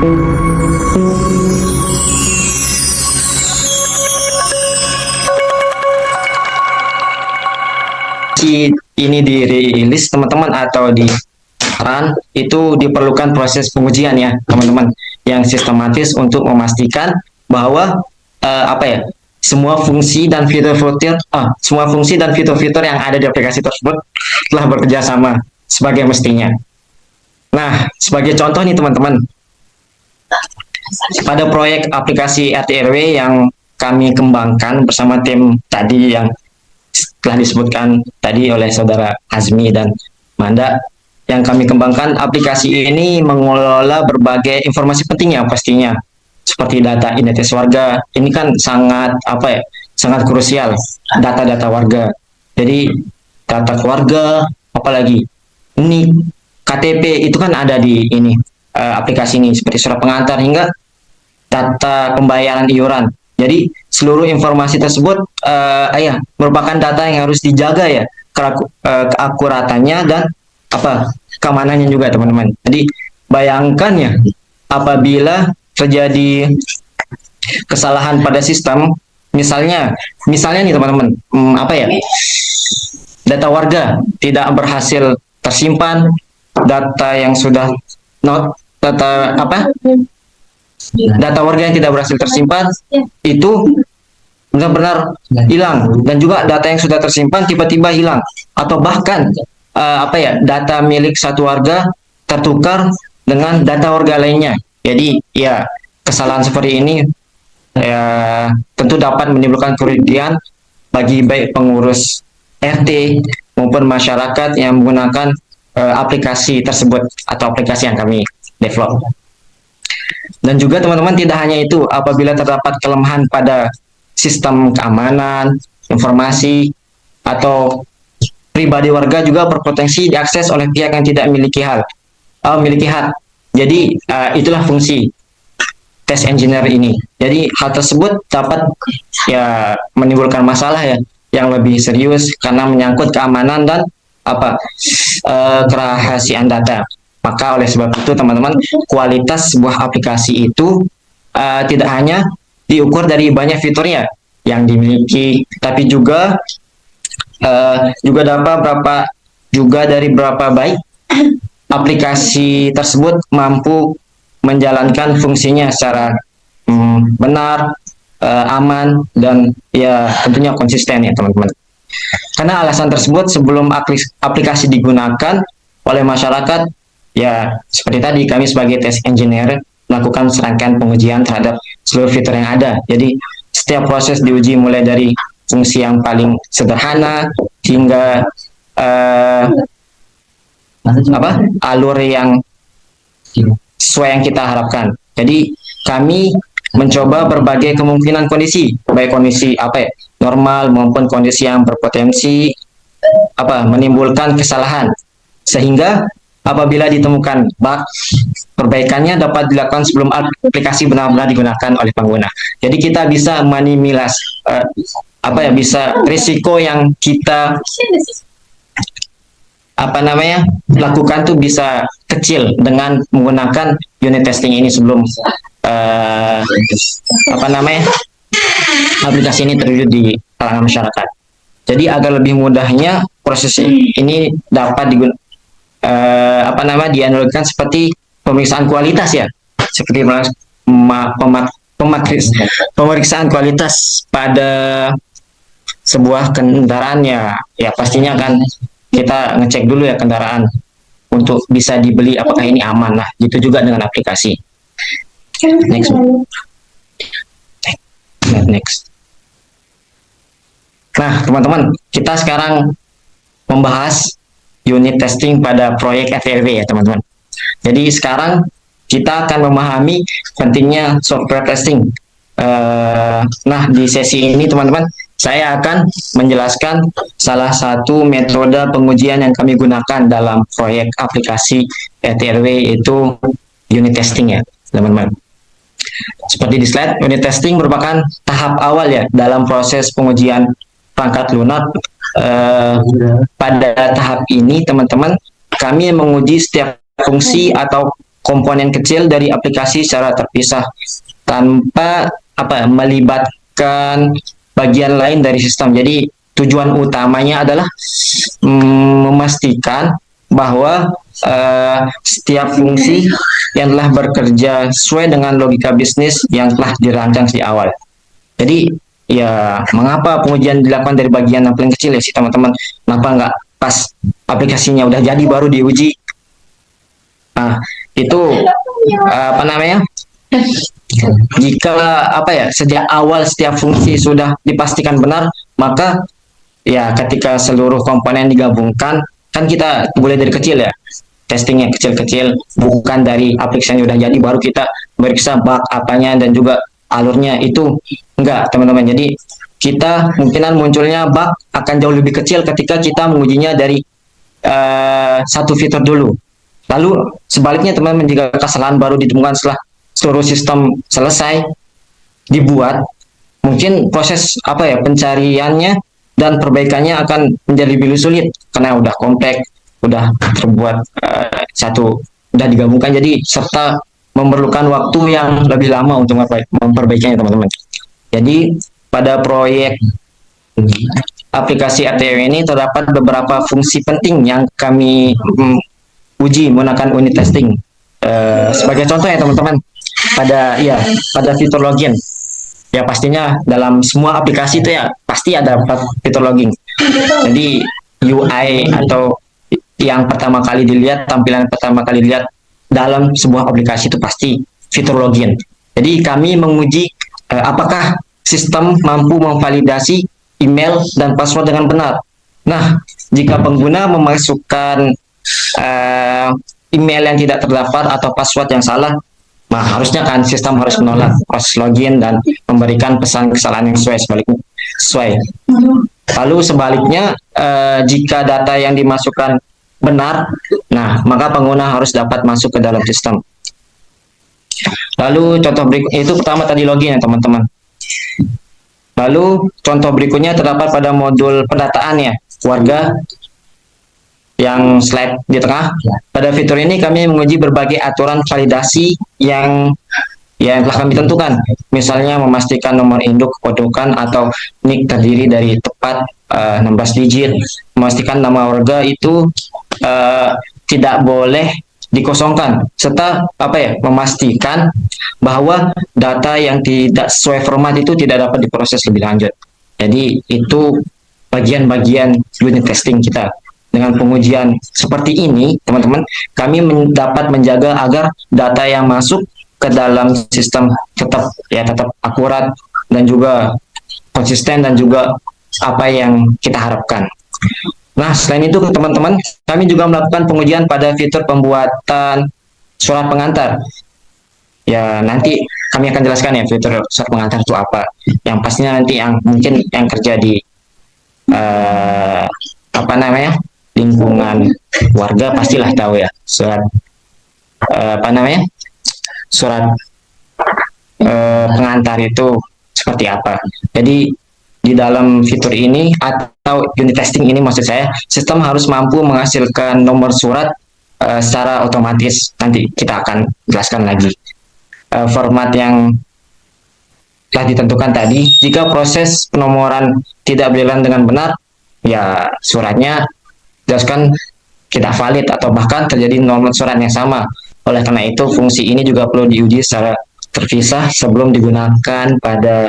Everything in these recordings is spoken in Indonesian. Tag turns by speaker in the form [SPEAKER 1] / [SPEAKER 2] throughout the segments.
[SPEAKER 1] Ini dirilis teman-teman atau di run itu diperlukan proses pengujian ya teman-teman yang sistematis untuk memastikan bahwa apa ya semua fungsi dan fitur-fitur yang ada di aplikasi tersebut telah bekerja sama sebagai mestinya. Nah, sebagai contoh nih teman-teman, pada proyek aplikasi RT RW yang kami kembangkan bersama tim tadi yang telah disebutkan tadi oleh saudara Azmi dan Manda, yang kami kembangkan aplikasi ini mengelola berbagai informasi penting ya pastinya, seperti data identitas warga. Ini kan sangat sangat krusial, data-data warga. Jadi data keluarga, apalagi ini KTP itu kan ada di ini aplikasi ini, seperti surat pengantar hingga data pembayaran iuran. Jadi seluruh informasi tersebut merupakan data yang harus dijaga ya, keakuratannya dan keamanannya juga teman-teman. Jadi bayangkan ya, apabila terjadi kesalahan pada sistem, misalnya nih teman-teman, data warga tidak berhasil tersimpan, data yang sudah data warga yang tidak berhasil tersimpan itu benar-benar hilang, dan juga data yang sudah tersimpan tiba-tiba hilang, atau bahkan data milik satu warga tertukar dengan data warga lainnya. Jadi ya kesalahan seperti ini ya tentu dapat menimbulkan kerugian bagi baik pengurus RT maupun masyarakat yang menggunakan aplikasi tersebut atau aplikasi yang kami develop. Dan juga teman-teman, tidak hanya itu, apabila terdapat kelemahan pada sistem keamanan informasi atau pribadi warga juga berpotensi diakses oleh pihak yang tidak memiliki hak. Jadi itulah fungsi test engineer ini. Jadi hal tersebut dapat ya menimbulkan masalah ya yang lebih serius karena menyangkut keamanan dan kerahasiaan data. Maka oleh sebab itu teman-teman, kualitas sebuah aplikasi itu tidak hanya diukur dari banyak fiturnya yang dimiliki, tapi juga dapat dari berapa baik aplikasi tersebut mampu menjalankan fungsinya secara benar, aman, dan ya tentunya konsisten ya teman-teman. Karena alasan tersebut, sebelum aplikasi digunakan oleh masyarakat, ya seperti tadi kami sebagai test engineer melakukan serangkaian pengujian terhadap seluruh fitur yang ada. Jadi setiap proses diuji mulai dari fungsi yang paling sederhana hingga alur yang sesuai yang kita harapkan. Jadi kami mencoba berbagai kemungkinan kondisi, baik kondisi normal maupun kondisi yang berpotensi menimbulkan kesalahan, sehingga apabila ditemukan bug, perbaikannya dapat dilakukan sebelum aplikasi benar-benar digunakan oleh pengguna. Jadi kita bisa bisa risiko yang kita lakukan tuh bisa kecil dengan menggunakan unit testing ini sebelum aplikasi ini terwujud di kalangan masyarakat. Jadi agar lebih mudahnya proses ini dapat dianalogikan seperti pemeriksaan kualitas ya, seperti pemeriksaan kualitas pada sebuah kendaraan ya pastinya kan kita ngecek dulu ya kendaraan untuk bisa dibeli apakah ini aman. Nah, gitu juga dengan aplikasi. Next. Nah, teman-teman, kita sekarang membahas unit testing pada proyek FRW ya, teman-teman. Jadi sekarang kita akan memahami pentingnya software testing. Nah, di sesi ini, teman-teman, saya akan menjelaskan salah satu metode pengujian yang kami gunakan dalam proyek aplikasi RT/RW, yaitu unit testing ya, teman-teman. Seperti di slide, unit testing merupakan tahap awal ya dalam proses pengujian perangkat lunak. Pada tahap ini, teman-teman, kami menguji setiap fungsi atau komponen kecil dari aplikasi secara terpisah tanpa melibatkan bagian lain dari sistem. Jadi tujuan utamanya adalah memastikan bahwa setiap fungsi yang telah bekerja sesuai dengan logika bisnis yang telah dirancang di awal. Jadi ya mengapa pengujian dilakukan dari bagian yang paling kecil ya sih teman-teman? Kenapa nggak pas aplikasinya udah jadi baru diuji? Nah, itu apa namanya? Jika sejak awal setiap fungsi sudah dipastikan benar, maka ya ketika seluruh komponen digabungkan, kan kita boleh dari kecil ya, testingnya kecil-kecil, bukan dari aplikasinya udah jadi baru kita meriksa bug apanya dan juga alurnya. Itu enggak teman-teman. Jadi kita kemungkinan munculnya bug akan jauh lebih kecil ketika kita mengujinya dari satu fitur dulu. Lalu sebaliknya teman-teman, jika kesalahan baru ditemukan setelah seluruh sistem selesai dibuat, mungkin proses pencariannya dan perbaikannya akan menjadi lebih sulit karena udah kompleks, udah terbuat udah digabungkan, jadi serta memerlukan waktu yang lebih lama untuk memperbaikinya teman-teman. Jadi pada proyek aplikasi RTW ini terdapat beberapa fungsi penting yang kami uji menggunakan unit testing. Sebagai contoh ya teman-teman, pada fitur login. Ya pastinya dalam semua aplikasi itu ya pasti ada fitur login. Jadi UI atau yang pertama kali dilihat, tampilan pertama kali dilihat dalam sebuah aplikasi itu pasti fitur login. Jadi kami menguji apakah sistem mampu memvalidasi email dan password dengan benar. Nah, jika pengguna memasukkan email yang tidak terdaftar atau password yang salah, nah harusnya kan sistem harus menolak proses login dan memberikan pesan kesalahan yang sesuai. Lalu sebaliknya, jika data yang dimasukkan benar, nah maka pengguna harus dapat masuk ke dalam sistem. Lalu contoh berikut itu pertama tadi login ya teman-teman. Lalu contoh berikutnya terdapat pada modul pendataan ya warga yang slide di tengah. Pada fitur ini kami menguji berbagai aturan validasi yang telah kami tentukan. Misalnya memastikan nomor induk kependudukan atau NIK terdiri dari tepat 16 digit, memastikan nama warga itu tidak boleh dikosongkan, serta memastikan bahwa data yang tidak sesuai format itu tidak dapat diproses lebih lanjut. Jadi itu bagian-bagian unit testing kita. Dengan pengujian seperti ini, teman-teman, kami dapat menjaga agar data yang masuk ke dalam sistem tetap akurat dan juga konsisten dan juga apa yang kita harapkan. Nah, selain itu teman-teman, kami juga melakukan pengujian pada fitur pembuatan surat pengantar. Ya, nanti kami akan jelaskan ya fitur surat pengantar itu apa. Yang pastinya nanti yang mungkin yang kerja di lingkungan warga pastilah tahu ya surat surat pengantar itu seperti apa. Jadi di dalam fitur ini atau unit testing ini maksud saya, sistem harus mampu menghasilkan nomor surat secara otomatis. Nanti kita akan jelaskan lagi format yang telah ditentukan tadi. Jika proses penomoran tidak berjalan dengan benar, ya suratnya jelaskan tidak valid atau bahkan terjadi nomor surat yang sama. Oleh karena itu, fungsi ini juga perlu diuji secara terpisah sebelum digunakan pada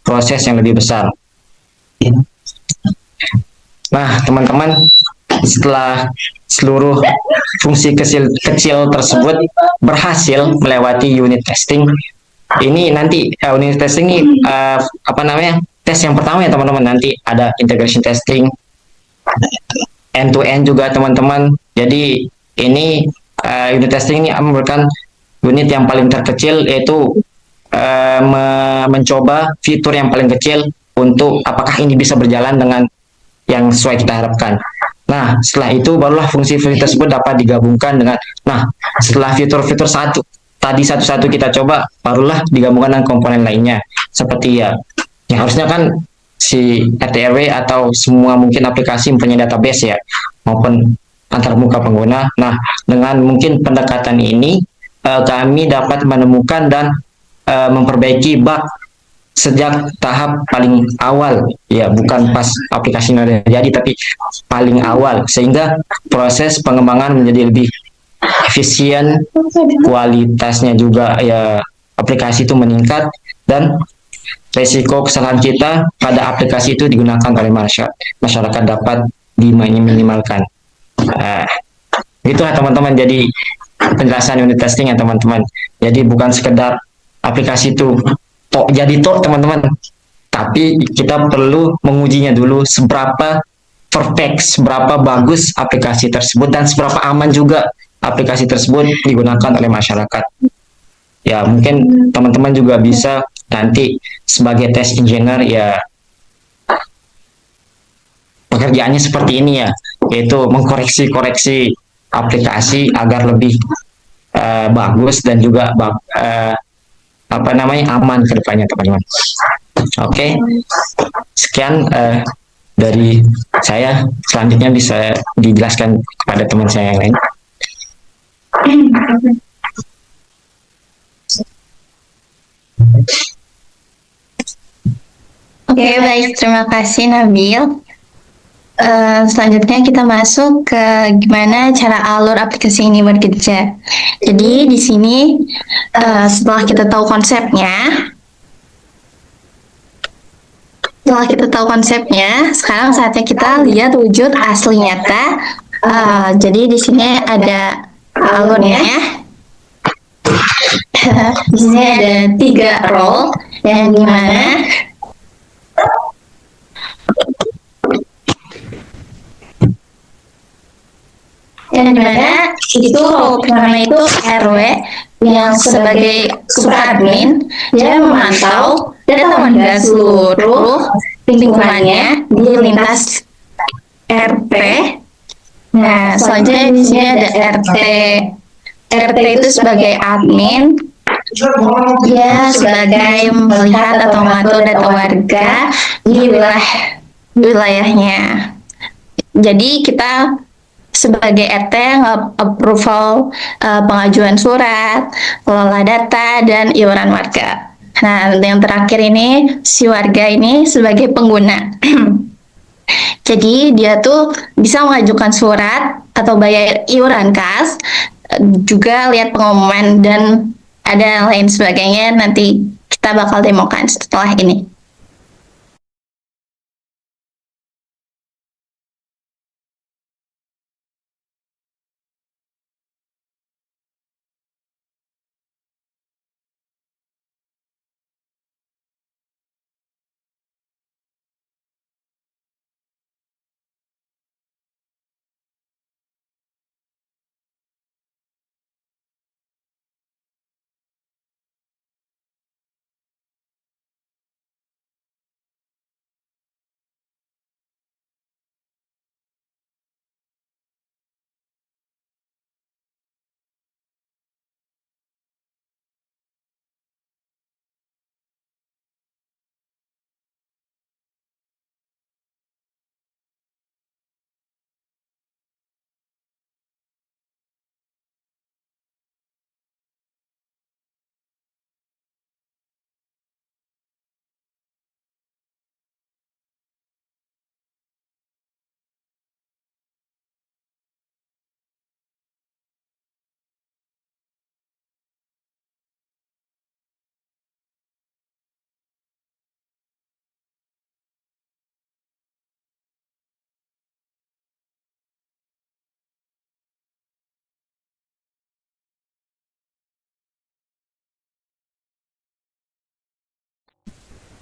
[SPEAKER 1] proses yang lebih besar. Nah, teman-teman, setelah seluruh fungsi kecil tersebut berhasil melewati unit testing, ini nanti unit testing ini tes yang pertama ya teman-teman, nanti ada integration testing, end to end juga teman-teman. Jadi ini unit testing ini merupakan unit yang paling terkecil, yaitu mencoba fitur yang paling kecil untuk apakah ini bisa berjalan dengan yang sesuai kita harapkan. Nah, setelah itu barulah fungsi-fungsi tersebut dapat digabungkan dengan, setelah fitur-fitur satu-satu kita coba, barulah digabungkan dengan komponen lainnya. Seperti yang harusnya kan si RTRW atau semua mungkin aplikasi mempunyai database ya, maupun antar muka pengguna. Nah, dengan mungkin pendekatan ini kami dapat menemukan dan memperbaiki bug sejak tahap paling awal, ya bukan pas aplikasinya udah jadi, tapi paling awal, sehingga proses pengembangan menjadi lebih efisien, kualitasnya juga ya aplikasi itu meningkat, dan resiko kesalahan kita pada aplikasi itu digunakan oleh masyarakat dapat diminimalkan. Nah, itulah teman-teman, jadi penjelasan unit testing ya teman-teman. Jadi bukan sekedar aplikasi itu tok jadi tok teman-teman, tapi kita perlu mengujinya dulu seberapa perfect, seberapa bagus aplikasi tersebut, dan seberapa aman juga aplikasi tersebut digunakan oleh masyarakat. Ya mungkin teman-teman juga bisa nanti sebagai test engineer ya pekerjaannya seperti ini ya, yaitu mengkoreksi-koreksi aplikasi agar lebih bagus dan juga apa namanya aman ke depannya teman-teman. Oke, sekian dari saya. Selanjutnya bisa dijelaskan kepada teman saya yang lain.
[SPEAKER 2] Oke, baik. Terima kasih, Nabil. Selanjutnya kita masuk ke gimana cara alur aplikasi ini bekerja. Jadi di sini setelah kita tahu konsepnya, sekarang saatnya kita lihat wujud asli nyata. Jadi di sini ada alurnya. Di sini ada 3 role yang dimana itu role pertama itu RW yang sebagai superadmin, dia memantau data warga seluruh lingkungannya di lintas RT. Nah, selanjutnya di sini ada RT. RT itu sebagai admin, dia sebagai melihat atau mengatur data warga di wilayahnya. Jadi kita sebagai RT nge-approval pengajuan surat, kelola data, dan iuran warga. Nah, yang terakhir ini, si warga ini sebagai pengguna. Jadi dia tuh bisa mengajukan surat atau bayar iuran kas, juga lihat pengumuman, dan ada lain sebagainya. Nanti kita bakal demokan setelah ini.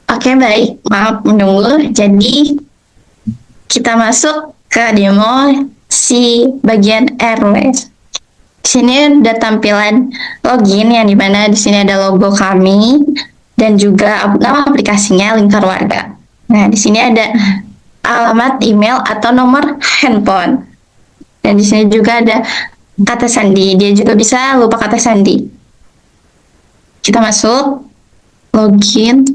[SPEAKER 2] Oke, baik. Maaf menunggu. Jadi kita masuk ke demo si bagian RW. Di sini ada tampilan login yang dimana di sini ada logo kami dan juga nama aplikasinya Lingkar Warga. Nah, di sini ada alamat email atau nomor handphone. Dan di sini juga ada kata sandi. Dia juga bisa lupa kata sandi. Kita masuk, login.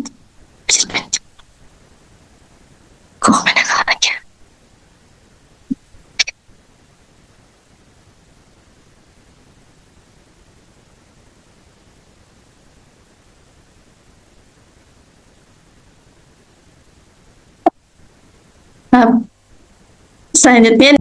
[SPEAKER 2] Kok mana aja? Selanjutnya